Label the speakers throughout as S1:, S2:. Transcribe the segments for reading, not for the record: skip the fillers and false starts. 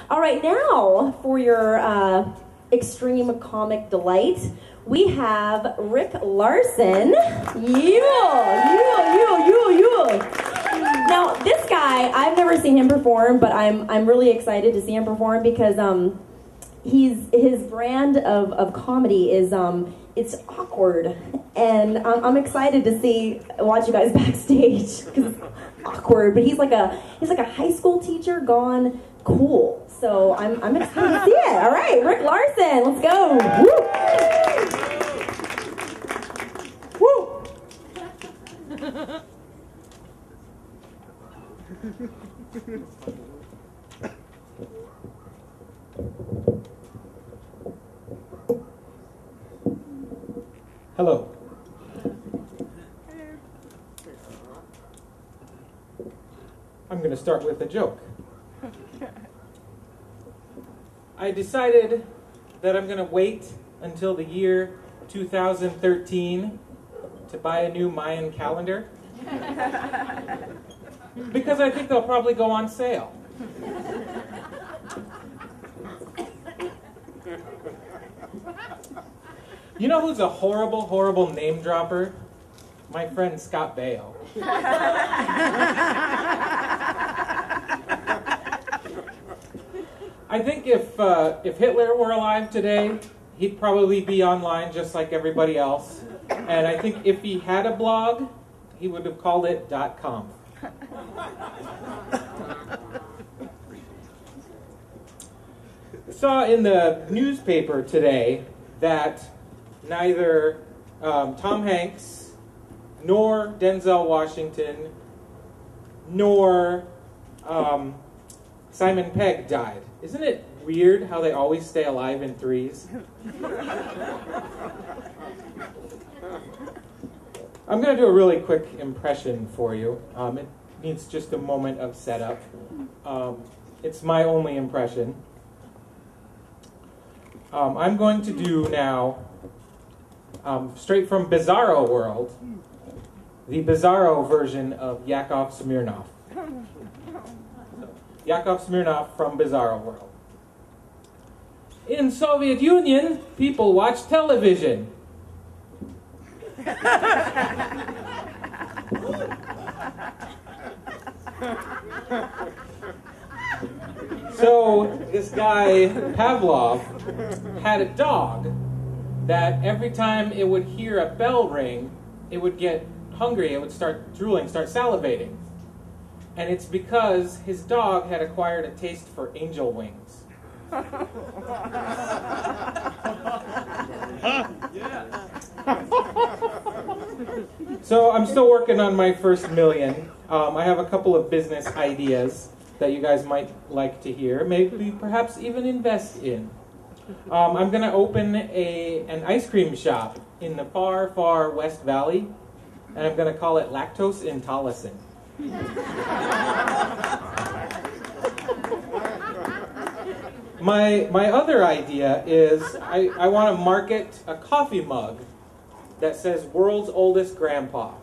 S1: All right, now for your extreme comic delight, we have Rick Larsen. You. Now, this guy, I've never seen him perform, but I'm really excited to see him perform because his brand of comedy is it's awkward, and I'm excited to watch you guys backstage because it's awkward. But he's like a high school teacher gone cool. So I'm excited to see it. All right, Rick Larsen, let's go. Woo! Woo!
S2: Hello. I'm going to start with a joke. I decided that I'm going to wait until the year 2013 to buy a new Mayan calendar because I think they'll probably go on sale. You know who's a horrible, horrible name dropper? My friend Scott Baio. I think if Hitler were alive today, he'd probably be online just like everybody else. And I think if he had a blog, he would have called it .com. I saw in the newspaper today that neither Tom Hanks, nor Denzel Washington, nor Simon Pegg died. Isn't it weird how they always stay alive in threes? I'm going to do a really quick impression for you. It needs just a moment of setup. It's my only impression. I'm going to do now, straight from Bizarro World, the Bizarro version of Yakov Smirnoff. Yakov Smirnoff from Bizarro World. In Soviet Union, people watch television. So this guy, Pavlov, had a dog that every time it would hear a bell ring, it would get hungry, it would start drooling, start salivating. And it's because his dog had acquired a taste for angel wings. So I'm still working on my first million. I have a couple of business ideas that you guys might like to hear, maybe perhaps even invest in. I'm going to open an ice cream shop in the far, far West Valley, and I'm going to call it Lactose Intolerant. My other idea is I want to market a coffee mug that says "World's Oldest Grandpa."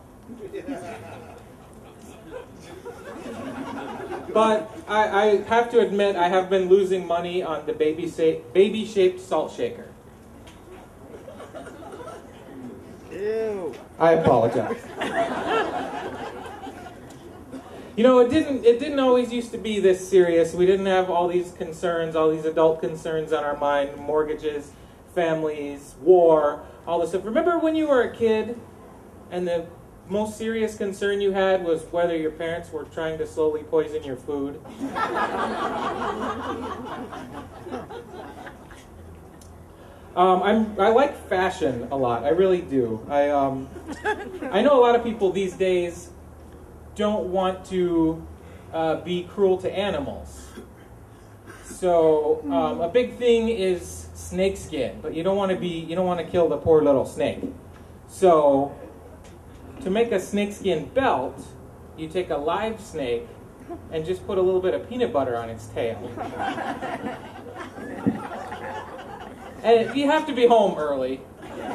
S2: But I have to admit I have been losing money on the baby-shaped salt shaker. Ew. I apologize. You know, it didn't always used to be this serious. We didn't have all these concerns, all these adult concerns on our mind, mortgages, families, war, all this stuff. Remember when you were a kid and the most serious concern you had was whether your parents were trying to slowly poison your food? I like fashion a lot. I really do. I know a lot of people these days don't want to be cruel to animals. So a big thing is snakeskin, but you don't want to kill the poor little snake. So to make a snakeskin belt, you take a live snake and just put a little bit of peanut butter on its tail. And you have to be home early,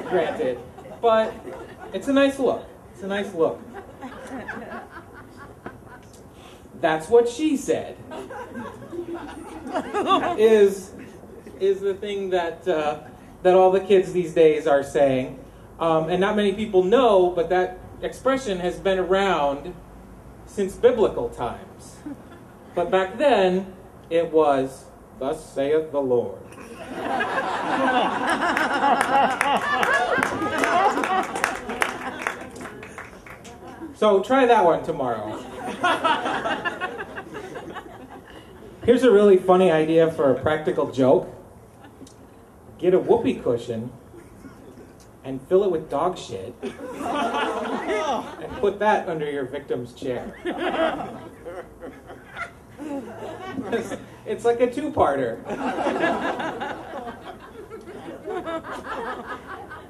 S2: granted, but it's a nice look. It's a nice look. That's what she said. is the thing that that all the kids these days are saying, and not many people know, but that expression has been around since biblical times. But back then, it was, "Thus saith the Lord." So try that one tomorrow. Here's a really funny idea for a practical joke. Get a whoopee cushion and fill it with dog shit and put that under your victim's chair. It's like a two-parter.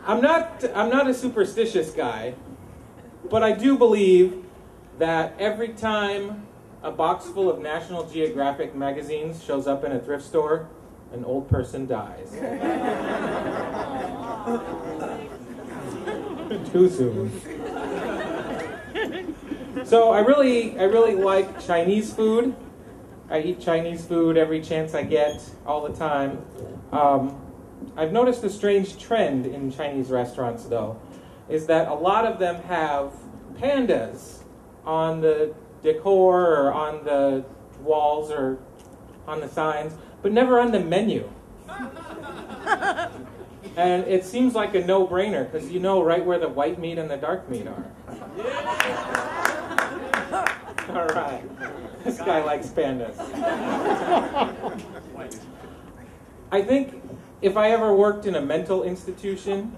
S2: I'm not a superstitious guy, but I do believe that every time a box full of National Geographic magazines shows up in a thrift store, an old person dies. Too soon. So I really like Chinese food. I eat Chinese food every chance I get, all the time. I've noticed a strange trend in Chinese restaurants, though, is that a lot of them have pandas on the decor or on the walls or on the signs, but never on the menu. And it seems like a no-brainer, because you know right where the white meat and the dark meat are. All right. This guy likes pandas. I think if I ever worked in a mental institution,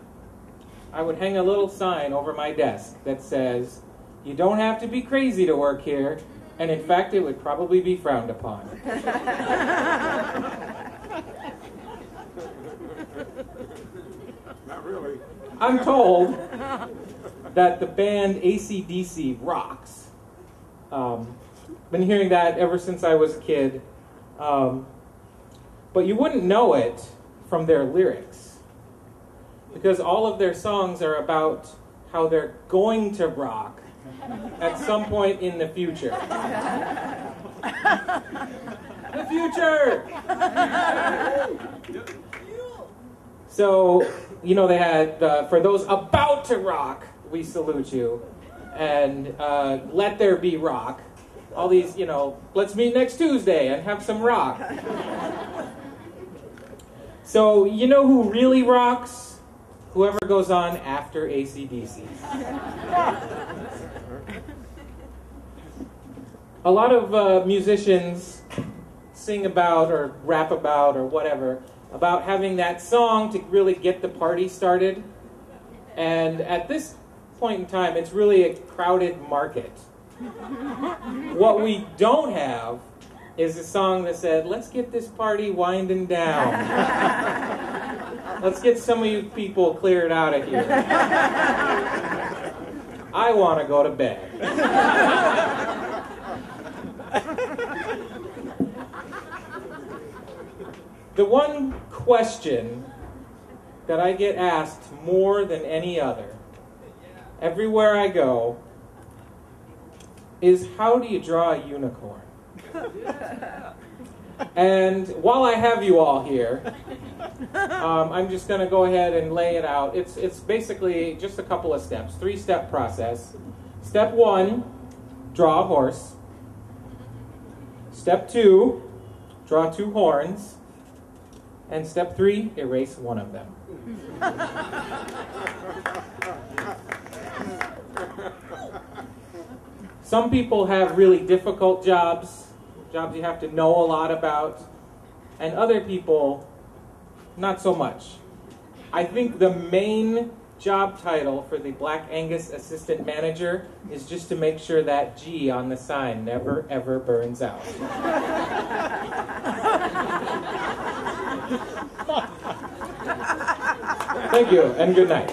S2: I would hang a little sign over my desk that says, "You don't have to be crazy to work here," and in fact, it would probably be frowned upon.
S3: Not really.
S2: I'm told that the band AC/DC rocks. Been hearing that ever since I was a kid. But you wouldn't know it from their lyrics, because all of their songs are about how they're going to rock at some point in the future. The future! So, you know, they had, for those about to rock, we salute you, and let there be rock. All these, you know, let's meet next Tuesday and have some rock. So, you know who really rocks? Whoever goes on after AC/DC. A lot of musicians sing about or rap about or whatever, about having that song to really get the party started. And at this point in time, it's really a crowded market. What we don't have is a song that said, "Let's get this party winding down. Let's get some of you people cleared out of here. I want to go to bed." The one question that I get asked more than any other, everywhere I go, is how do you draw a unicorn? And while I have you all here, I'm just going to go ahead and lay it out. It's basically just a couple of steps, 3-step process. Step 1, draw a horse. Step 2, draw 2 horns. And step 3, erase one of them. Some people have really difficult jobs you have to know a lot about, and other people, not so much. I think the main job title for the Black Angus assistant manager is just to make sure that G on the sign never ever burns out. Thank you, and good night.